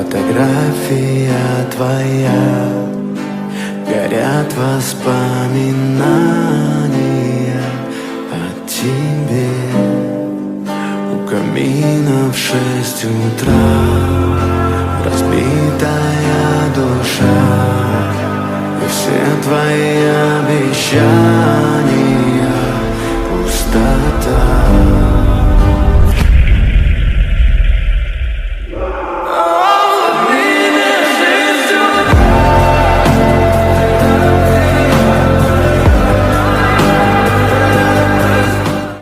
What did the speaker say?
Фотография твоя, горят воспоминания о тебе. У камина в 6 утра разбитая душа, и все твои обещания